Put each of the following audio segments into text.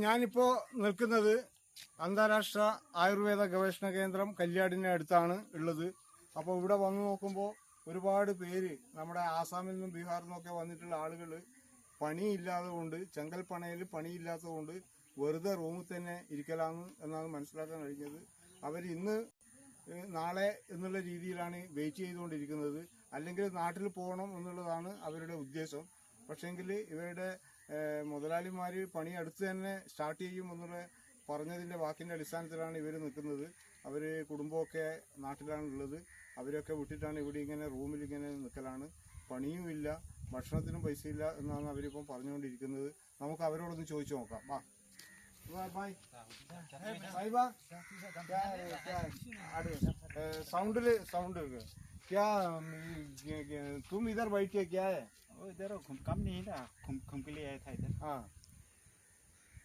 ഞാനിപ്പോൾ നിൽക്കുന്നത് അന്താരാഷ്ട്ര ആയുർവേദ ഗവേഷണ കേന്ദ്രം കല്യാടിന് അടുത്താണ് ഉള്ളത്. അപ്പോൾ ഇവിടെ വന്നു നോക്കുമ്പോൾ ഒരുപാട് പേര് നമ്മുടെ ആസാമിൽ നിന്നും ബീഹാറിൽ നിന്നൊക്കെ വന്നിട്ടുള്ള ആളുകൾ പണിയില്ലാതെ കൊണ്ട്, ചെങ്കൽപ്പണയിൽ പണിയില്ലാത്തത് കൊണ്ട് വെറുതെ റൂമിൽ തന്നെ ഇരിക്കലാന്ന് എന്നാണ് മനസ്സിലാക്കാൻ കഴിഞ്ഞത്. അവർ ഇന്ന് നാളെ എന്നുള്ള രീതിയിലാണ് വെയിറ്റ് ചെയ്തുകൊണ്ടിരിക്കുന്നത്. അല്ലെങ്കിൽ നാട്ടിൽ പോകണം എന്നുള്ളതാണ് അവരുടെ ഉദ്ദേശം. പക്ഷേങ്കിൽ ഇവരുടെ മുതലാളിമാർ പണി അടുത്ത് തന്നെ സ്റ്റാർട്ട് ചെയ്യും എന്നുള്ള പറഞ്ഞതിൻ്റെ വാക്കിൻ്റെ അടിസ്ഥാനത്തിലാണ് ഇവർ നിൽക്കുന്നത്. അവർ കുടുംബമൊക്കെ നാട്ടിലാണുള്ളത്. അവരൊക്കെ വിട്ടിട്ടാണ് ഇവിടെ ഇങ്ങനെ റൂമിൽ ഇങ്ങനെ നിൽക്കലാണ്. പണിയുമില്ല, ഭക്ഷണത്തിനും പൈസയില്ല എന്നാണ് അവരിപ്പം പറഞ്ഞുകൊണ്ടിരിക്കുന്നത്. നമുക്ക് അവരോടൊന്ന് ചോദിച്ചു നോക്കാം. भाई साहिबा क्या साउंड क्या तुम इधर बैठ के क्या है? इधर काम नहीं है ना, घूम के लिए आया था इधर। हाँ,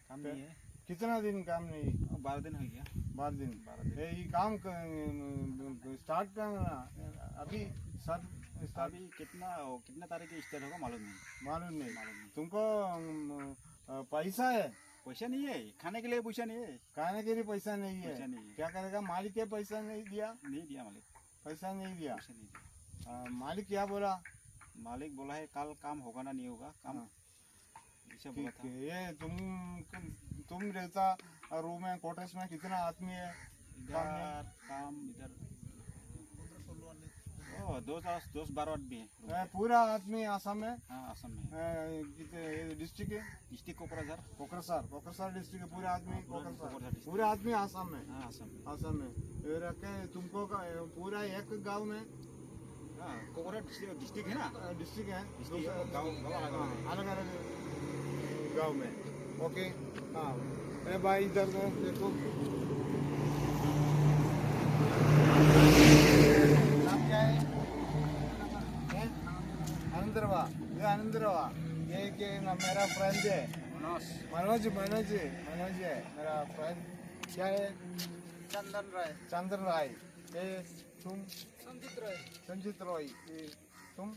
काम नहीं है। कितना दिन काम नहीं? 12 दिन हो गया। 12 दिन। ये काम स्टार्ट करना अभी अभी कितना तारीख के स्टार्ट होगा मालूम नहीं। तुमको पैसा है? पैसा नहीं है, खाने के लिए पैसा नहीं है। खाने के लिए पैसा नहीं है? क्या करेगा? मालिक के पैसा नहीं दिया? मालिक पैसा नहीं दिया। मालिक क्या बोला? मालिक बोला है कल काम होगा ना नहीं होगा काम। बोला था। ये तुम रहता रूम में, क्वार्टर्स में कितना आदमी है? काम इधर 10-12 आदमी है। पूरा आदमी आसाम में? हाँ, आसाम में। डिस्ट्रिक्ट कोकराझार डिस्ट्रिक्ट पूरा आदमी पूरा आदमी आसाम में? हाँ, आसाम में। तुमको पूरा एक गांव में? कोकराझार डिस्ट्रिक्ट है ना, डिस्ट्रिक्ट है, अलग अलग गांव में। ओके। हाँ भाई, इधर देखो आनंदरवा ये मेरा फ्रेंड है मनोज है मेरा फ्रेंड। क्या है? चंदन राय। ये तुम? संजीत रॉय। तुम?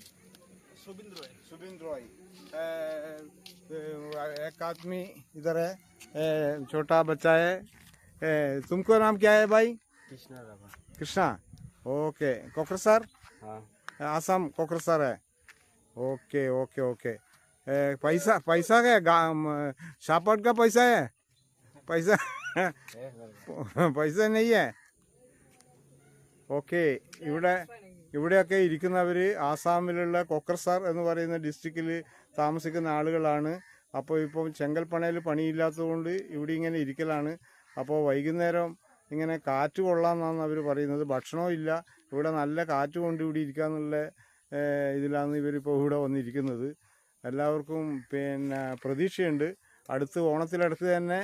सुबिंद्र रॉय। एक आदमी इधर है, छोटा बच्चा है। तुमको नाम क्या है भाई? कृष्णा। ओके। कोकराझार? हाँ, आसाम कोकराझार है। ओके। पैसा क्या शापट का पैसा है? पैसा नहीं है? ഓക്കെ. ഇവിടെയൊക്കെ ഇരിക്കുന്നവർ ആസാമിലുള്ള കൊക്രസാർ എന്ന് പറയുന്ന ഡിസ്ട്രിക്റ്റിൽ താമസിക്കുന്ന ആളുകളാണ്. അപ്പോൾ ഇപ്പം ചെങ്കൽപ്പണയിൽ പണിയില്ലാത്തതുകൊണ്ട് ഇവിടെ ഇങ്ങനെ ഇരിക്കലാണ്. അപ്പോൾ വൈകുന്നേരം ഇങ്ങനെ കാറ്റ് കൊള്ളാമെന്നാണ് അവർ പറയുന്നത്. ഭക്ഷണവും ഇല്ല, ഇവിടെ നല്ല കാറ്റ് കൊണ്ട് ഇവിടെ ഇരിക്കാന്നുള്ള ഇതിലാണ് ഇവരിപ്പോൾ ഇവിടെ വന്നിരിക്കുന്നത്. എല്ലാവർക്കും പ്രതീക്ഷയുണ്ട്. അടുത്ത് ഓണത്തിനടുത്ത് തന്നെ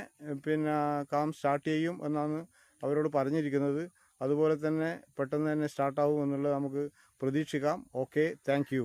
കാം സ്റ്റാർട്ട് ചെയ്യും എന്നാണ് അവരോട് പറഞ്ഞിരിക്കുന്നത്. അതുപോലെ തന്നെ പെട്ടെന്ന് തന്നെ സ്റ്റാർട്ടാവും എന്നുള്ളത് നമുക്ക് പ്രതീക്ഷിക്കാം. Okay, thank you.